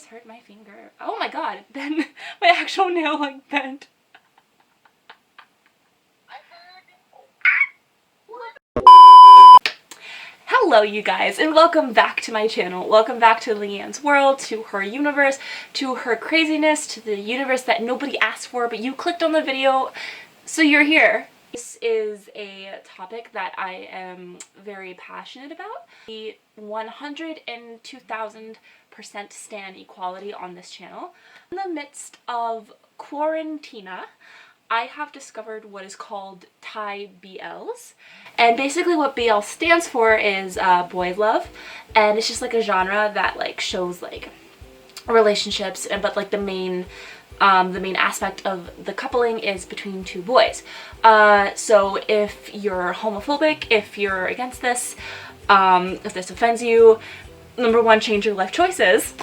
just hurt my finger. Oh my god, then my actual nail like bent. Hello you guys, and welcome back to my channel. Welcome back to Leanne's world, to her universe, to her craziness, to the universe that nobody asked for, but you clicked on the video, so you're here. This is a topic that I am very passionate about. The 100 and 2000% stan equality on this channel. In the midst of quarantina, I have discovered what is called Thai BLs. And basically what BL stands for is boy love. And it's just like a genre that like shows like relationships, but like the main aspect of the coupling is between two boys. So if you're homophobic, if you're against this, if this offends you, number one, change your life choices.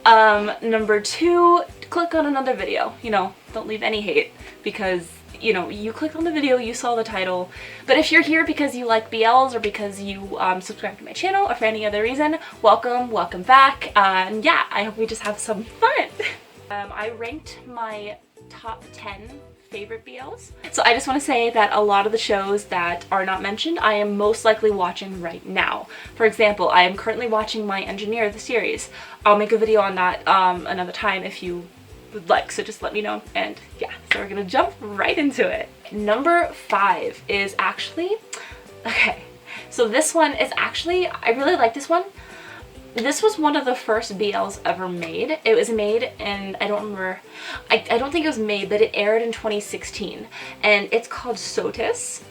Number two, click on another video. You know, don't leave any hate, because you know, you clicked on the video, you saw the title. But if you're here because you like BLs or because you subscribe to my channel or for any other reason, welcome back. And yeah, I hope we just have some fun. I ranked my top 10 favorite BLs. So I just want to say that a lot of the shows that are not mentioned, I am most likely watching right now. For example, I am currently watching My Engineer, the series. I'll make a video on that another time if you would like, so just let me know. And yeah, so we're gonna jump right into it. Number 5 is actually, okay, so this one is actually, I really like this one. This was one of the first BLs ever made. It was made in, I don't remember, I don't think it was made, but it aired in 2016, and it's called Sotus.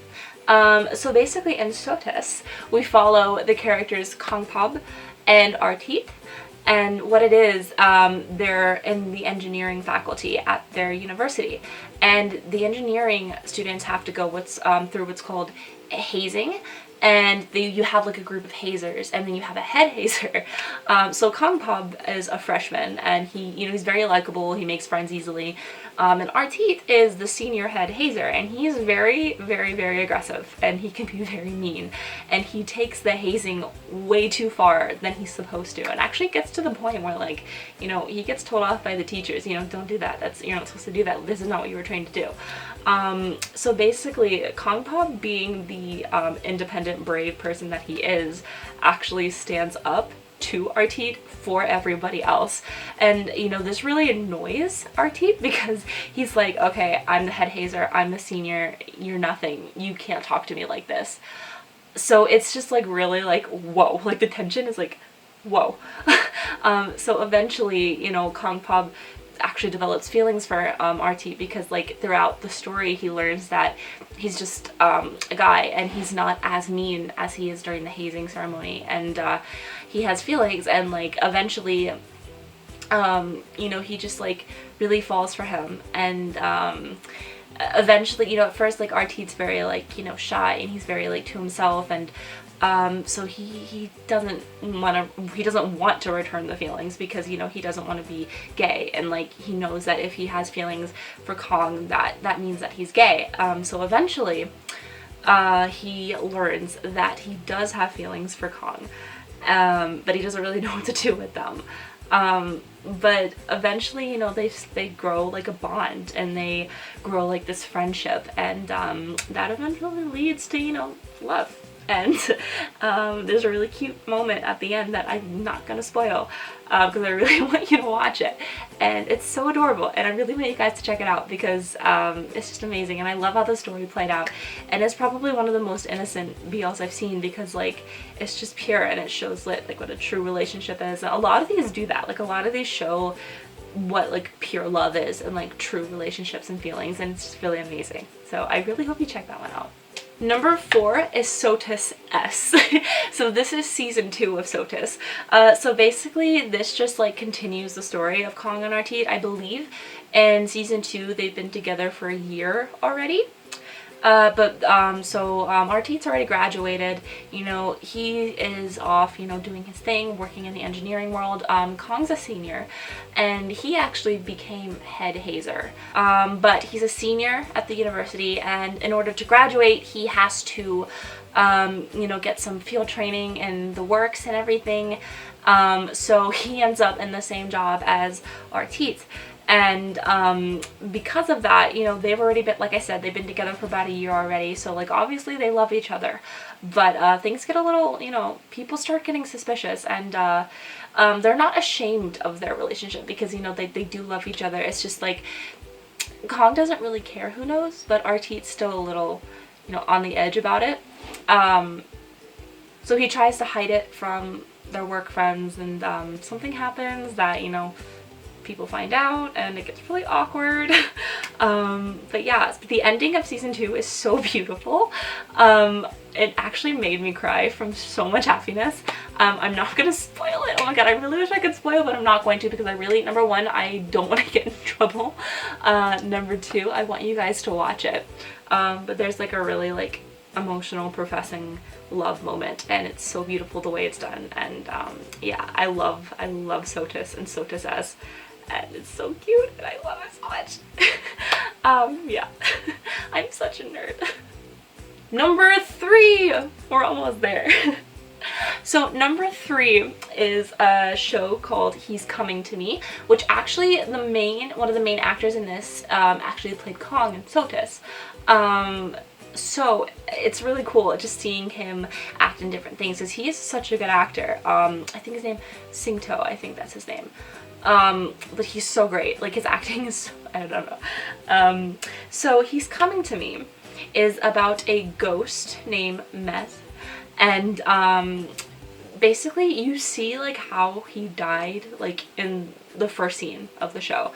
So basically in Sotus, we follow the characters Kongpab and Artit. And what it is, they're in the engineering faculty at their university, and the engineering students have to go through what's called hazing, and you have like a group of hazers, and then you have a head hazer. So Kongpab is a freshman, and he's very likable, he makes friends easily. And Artit is the senior head hazer, and he's very aggressive, and he can be very mean, and he takes the hazing way too far than he's supposed to, and actually gets to the point where, like, you know, he gets told off by the teachers, you know, don't do that, you're not supposed to do that, this is not what you were trained to do. So basically Kongpab, being the independent, brave person that he is, actually stands up to Artit for everybody else. And you know, this really annoys Artit, because he's like, okay, I'm the head hazer, I'm the senior, you're nothing, you can't talk to me like this. So it's just like really like, whoa, like the tension is like, whoa. So eventually, you know, Kongpab actually develops feelings for Artit, because like throughout the story he learns that he's just a guy, and he's not as mean as he is during the hazing ceremony, and he has feelings, and like eventually you know, he just like really falls for him. And eventually, you know, at first like Artit's very like, you know, shy, and he's very like to himself, and so he doesn't want to return the feelings, because you know, he doesn't want to be gay, and like he knows that if he has feelings for Kong, that means that he's gay. So eventually he learns that he does have feelings for Kong, but he doesn't really know what to do with them. But eventually, you know, they grow like a bond, and they grow like this friendship, and that eventually leads to, you know, love. And there's a really cute moment at the end that I'm not gonna spoil, because I really want you to watch it, and it's so adorable, and I really want you guys to check it out, because it's just amazing, and I love how the story played out. And it's probably one of the most innocent BLs I've seen, because like it's just pure, and it shows like what a true relationship is. And a lot of these do that, like a lot of these show what like pure love is, and like true relationships and feelings, and it's just really amazing. So I really hope you check that one out. Number 4 is sotusS. So this is season 2 of Sotus. So basically this just like continues the story of Kong and Artit. I believe in season 2 they've been together for a year already. Artit's already graduated, you know, he is off, you know, doing his thing, working in the engineering world. Kong's a senior, and he actually became head hazer. But he's a senior at the university, and in order to graduate, he has to you know, get some field training in the works and everything. So he ends up in the same job as Artite. And because of that, you know, they've already been, like I said, they've been together for about a year already. So, like, obviously they love each other. But things get a little, you know, people start getting suspicious. And they're not ashamed of their relationship because, you know, they do love each other. It's just like Kong doesn't really care who knows, but Artite's still a little, you know, on the edge about it. So he tries to hide it from their work friends, and something happens that, you know, people find out and it gets really awkward. But yeah, the ending of season 2 is so beautiful. It actually made me cry from so much happiness. I'm not gonna spoil it. Oh my god, I really wish I could spoil, but I'm not going to because I really, number one, I don't want to get in trouble. Number two, I want you guys to watch it. But there's like a really like emotional professing love moment, and it's so beautiful the way it's done. And yeah, I love Sotus and sotusS, and it's so cute and I love it so much. Yeah. I'm such a nerd. Number 3, we're almost there. So number 3 is a show called He's Coming to Me, which actually one of the main actors in this actually played Kong and Sotus. So it's really cool just seeing him act in different things because he is such a good actor. I think his name Singto, I think that's his name. But he's so great. Like, his acting is, I don't know. So He's Coming to Me is about a ghost named Meth, and basically you see like how he died like in the first scene of the show.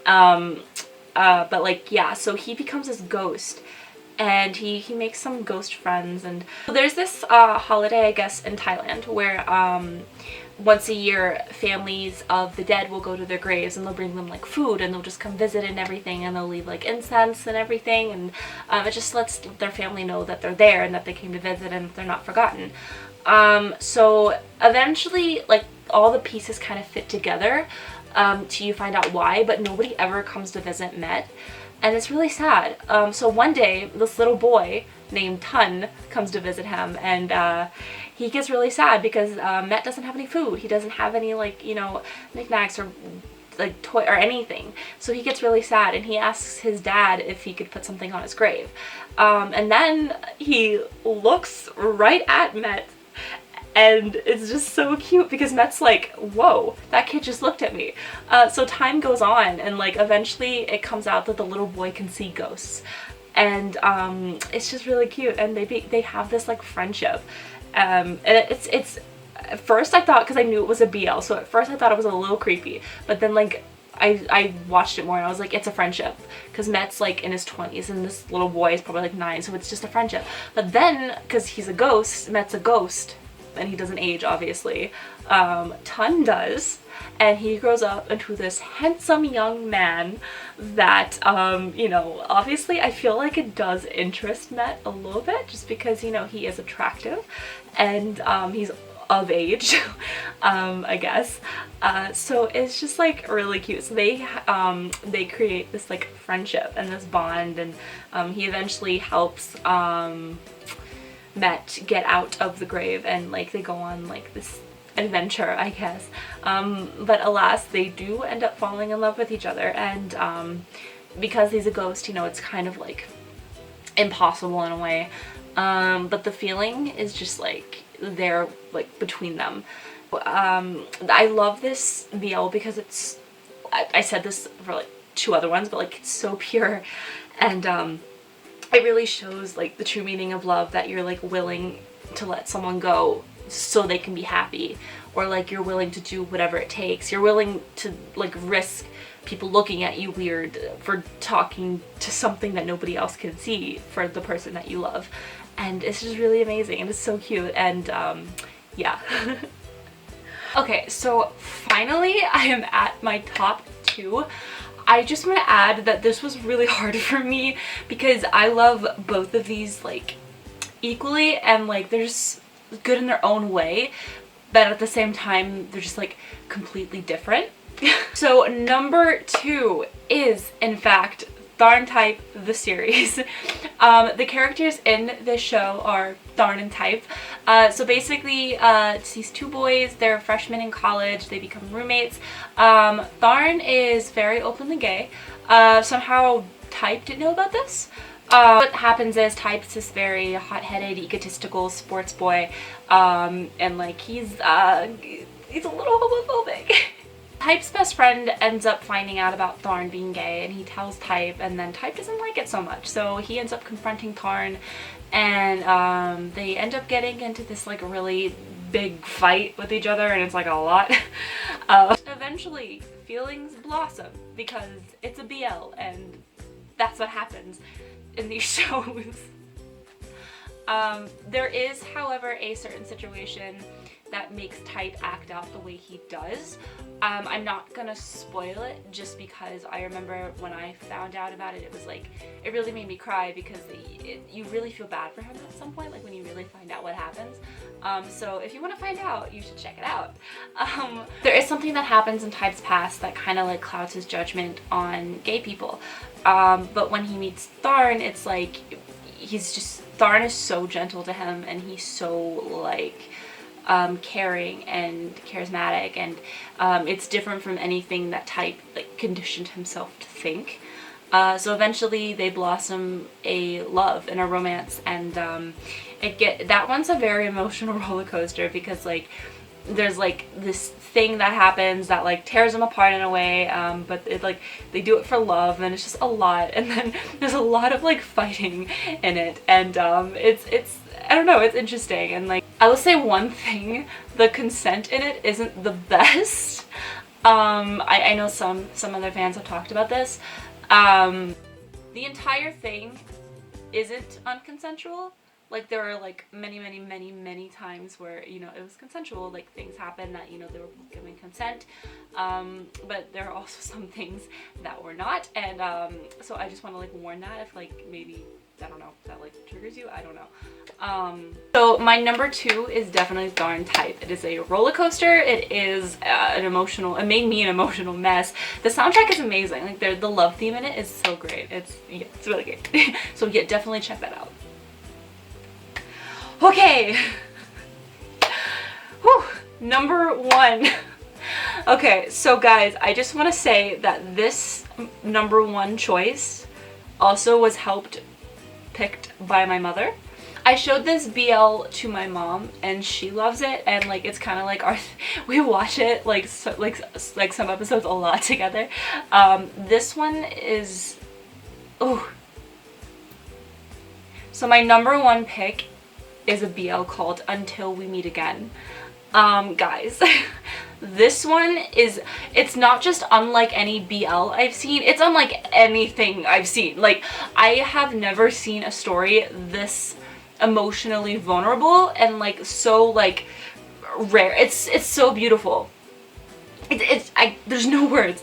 But like, yeah, so he becomes this ghost, and he makes some ghost friends. And there's this holiday, I guess, in Thailand where once a year families of the dead will go to their graves, and they'll bring them like food, and they'll just come visit and everything, and they'll leave like incense and everything, and it just lets their family know that they're there and that they came to visit and they're not forgotten. So eventually like all the pieces kind of fit together till you find out why, but nobody ever comes to visit Met. And it's really sad. So one day, this little boy named Tun comes to visit him, and he gets really sad because Met doesn't have any food. He doesn't have any, like, you know, knickknacks or like toy or anything. So he gets really sad, and he asks his dad if he could put something on his grave. And then he looks right at Met, and it's just so cute because Met's like, whoa, that kid just looked at me. So time goes on, and like eventually it comes out that the little boy can see ghosts, and it's just really cute. And they have this like friendship, and it's at first I thought, because I knew it was a BL, so at first I thought it was a little creepy, but then like I watched it more and I was like, it's a friendship, because Met's like in his 20s and this little boy is probably like 9, so it's just a friendship. But then, because he's a ghost, Met's a ghost, and he doesn't age, obviously. Tun does, and he grows up into this handsome young man that, you know, obviously I feel like it does interest Met a little bit, just because, you know, he is attractive, and he's of age, I guess. So it's just like really cute. So they create this like friendship and this bond, and he eventually helps Met get out of the grave, and like they go on like this adventure, I guess. But alas, they do end up falling in love with each other, and because he's a ghost, you know, it's kind of like impossible in a way. But the feeling is just like there, like between them. I love this BL because it's, I said this for like 2 other ones, but like it's so pure, and it really shows like the true meaning of love, that you're like willing to let someone go so they can be happy, or like you're willing to do whatever it takes. You're willing to like risk people looking at you weird for talking to something that nobody else can see for the person that you love. And it's just really amazing, and it's so cute, and yeah. Okay, so finally I am at my top 2. I just want to add that this was really hard for me because I love both of these like equally, and like they're just good in their own way, but at the same time they're just like completely different. So number 2 is in fact THARNTYPE the series. The characters in this show are Tharn and Type. So basically, it's these two boys. They're freshmen in college. They become roommates. Tharn is very openly gay. Somehow Type didn't know about this. What happens is Type's this very hot-headed, egotistical sports boy, and like he's a little homophobic. Type's best friend ends up finding out about Tharn being gay, and he tells Type, and then Type doesn't like it so much, so he ends up confronting Tharn, and they end up getting into this like really big fight with each other, and it's like a lot. Eventually, feelings blossom because it's a BL, and that's what happens in these shows. There is, however, a certain situation that makes Type act out the way he does. I'm not gonna spoil it just because I remember when I found out about it, it was like, it really made me cry because you really feel bad for him at some point, like when you really find out what happens. So if you want to find out, you should check it out. There is something that happens in Type's past that kind of like clouds his judgment on gay people. But when he meets Tharn, it's like, Tharn is so gentle to him, and he's so like, caring and charismatic, and it's different from anything that Type like conditioned himself to think. So eventually they blossom a love and a romance, and that one's a very emotional roller coaster because like there's like this thing that happens that like tears them apart in a way, but it like they do it for love, and it's just a lot, and then there's a lot of like fighting in it, and it's I don't know, it's interesting. And like I will say one thing, the consent in it isn't the best. I know some other fans have talked about this. The entire thing isn't unconsensual. Like there are like many times where, you know, it was consensual, like things happen that, you know, they were both giving consent, but there are also some things that were not, and so I just want to like warn that if like maybe, I don't know, if that like triggers you, I don't know. So my number 2 is definitely Tharn Type. It is a roller coaster. It is it made me an emotional mess. The soundtrack is amazing. Like the love theme in it is so great. It's really great. So yeah, definitely check that out. Okay. Whew. Number 1. Okay, so guys, I just want to say that this number 1 choice also was picked by my mother. I showed this BL to my mom, and she loves it, and like it's kind of like we watch it like some episodes a lot together. This one is, oh. So my number 1 pick is a BL called Until We Meet Again. Guys, this one it's not just unlike any BL I've seen, it's unlike anything I've seen. Like, I have never seen a story this emotionally vulnerable and like so like rare. It's so beautiful. There's no words.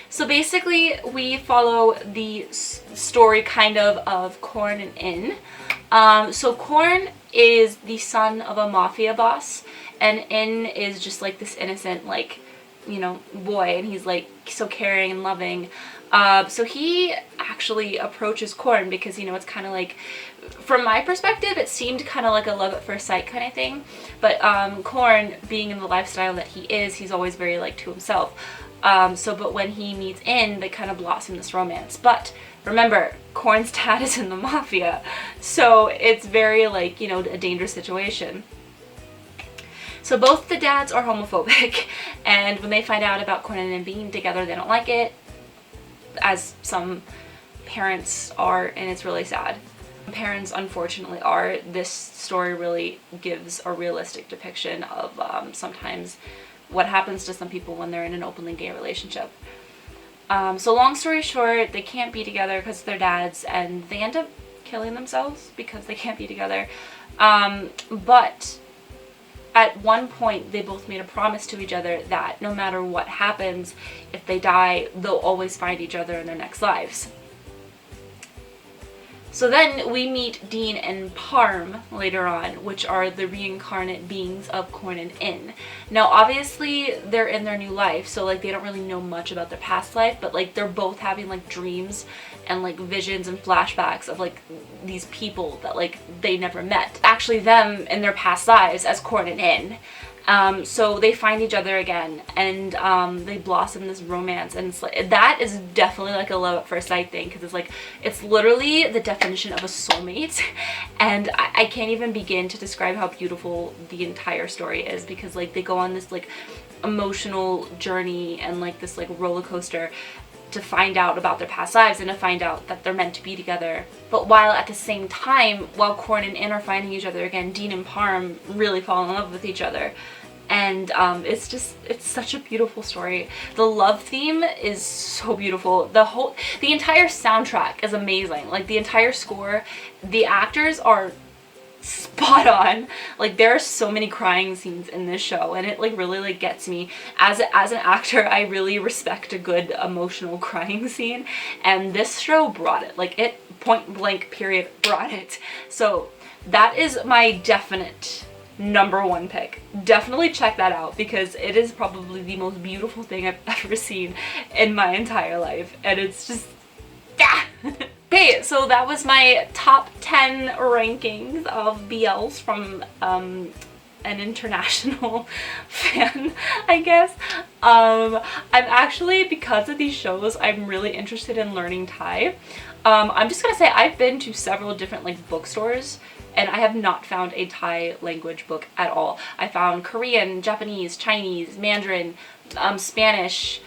So basically we follow the story kind of Korn and In. So Korn is the son of a mafia boss, and In is just like this innocent, like, you know, boy, and he's like so caring and loving. So he actually approaches Korn because, you know, it's kind of like, from my perspective, it seemed kind of like a love at first sight kind of thing. But Korn, being in the lifestyle that he is, he's always very like to himself. But when he meets In, they kind of blossom this romance. But remember, Korn's dad is in the mafia, so it's very like, you know, a dangerous situation. So both the dads are homophobic, and when they find out about Korn and In being together, they don't like it, as some parents are, and it's really sad. Parents unfortunately are. This story really gives a realistic depiction of sometimes what happens to some people when they're in an openly gay relationship. So long story short, they can't be together because they're dads, and they end up killing themselves because they can't be together. But at one point, they both made a promise to each other that no matter what happens, if they die, they'll always find each other in their next lives. So then we meet Dean and Parm later on, which are the reincarnate beings of Corn and In. Now obviously they're in their new life, so like they don't really know much about their past life, but like they're both having like dreams and like visions and flashbacks of like these people that like they never met. Actually them in their past lives as Corn and In. So they find each other again, and they blossom this romance, and it's like, that is definitely like a love at first sight thing, because it's like, it's literally the definition of a soulmate, and I can't even begin to describe how beautiful the entire story is, because like they go on this like emotional journey and like this like roller coaster to find out about their past lives and to find out that they're meant to be together. But while at the same time, while Corn and In are finding each other again, Dean and Parm really fall in love with each other. And it's such a beautiful story. The love theme is so beautiful. The entire soundtrack is amazing. Like the entire score, the actors are spot on. Like there are so many crying scenes in this show, and it like really like gets me. As an actor, I really respect a good emotional crying scene, and this show brought it. Like it, point blank period, brought it. So that is my definite #1 pick. Definitely check that out, because it is probably the most beautiful thing I've ever seen in my entire life, and it's just, yeah. Okay, so that was my top 10 rankings of BLs from an international fan, I guess. I'm actually, because of these shows, I'm really interested in learning Thai. I'm just gonna say I've been to several different like bookstores, and I have not found a Thai language book at all. I found Korean, Japanese, Chinese, Mandarin, Spanish,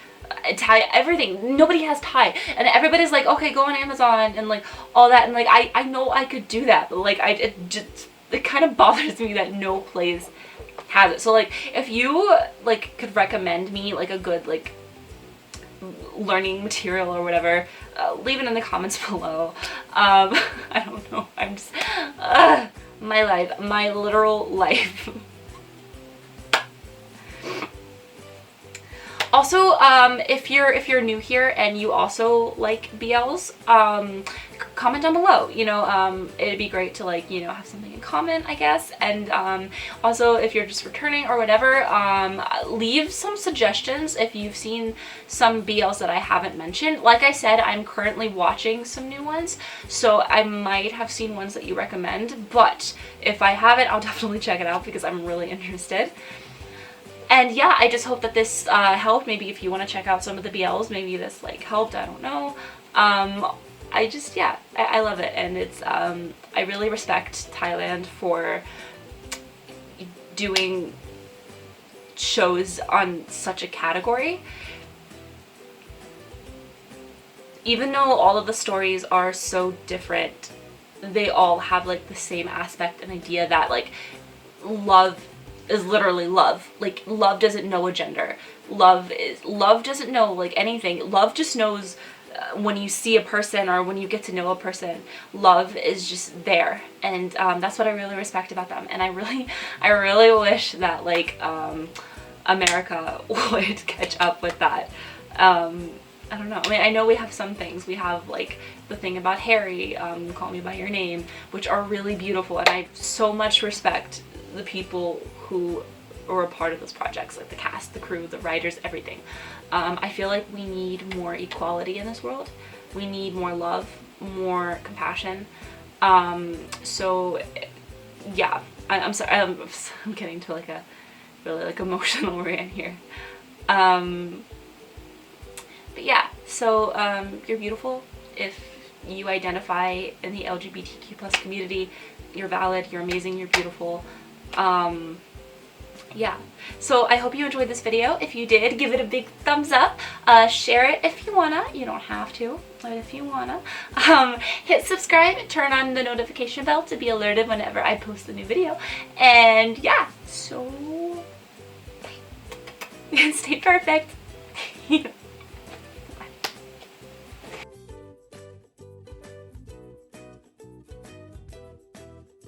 Italian, everything. Nobody has Thai, and everybody's like, okay, go on Amazon and like all that, and like I know I could do that, but like it kind of bothers me that no place has it. So like if you like could recommend me like a good like learning material or whatever, leave it in the comments below. I don't know, I'm just my life, my literal life. Also, if you're new here and you also like BLs, comment down below. You know, it'd be great to like, you know, have something in common, I guess. And also, if you're just returning or whatever, leave some suggestions if you've seen some BLs that I haven't mentioned. Like I said, I'm currently watching some new ones, so I might have seen ones that you recommend. But if I haven't, I'll definitely check it out because I'm really interested. And yeah, I just hope that this helped. Maybe if you want to check out some of the BLs, maybe this like helped, I don't know. I just, yeah, I love it, and it's, I really respect Thailand for doing shows on such a category. Even though all of the stories are so different, they all have like the same aspect and idea that like love is literally love. Like love doesn't know a gender. Love doesn't know like anything. Love just knows when you see a person or when you get to know a person. Love is just there, and that's what I really respect about them. And I really wish that like America would catch up with that. I don't know. I mean, I know we have some things. We have like the thing about Harry, Call Me by Your Name, which are really beautiful, and I so much respect the people who were a part of those projects, like the cast, the crew, the writers, everything. I feel like we need more equality in this world. We need more love, more compassion. So yeah, I'm sorry, I'm getting to like a really like emotional rant here. But yeah, so you're beautiful. If you identify in the LGBTQ+ community, you're valid, you're amazing, you're beautiful. Yeah, so I hope you enjoyed this video. If you did, give it a big thumbs up. Share it if you wanna. You don't have to, but if you wanna. Hit subscribe, turn on the notification bell to be alerted whenever I post a new video. And yeah, so stay perfect.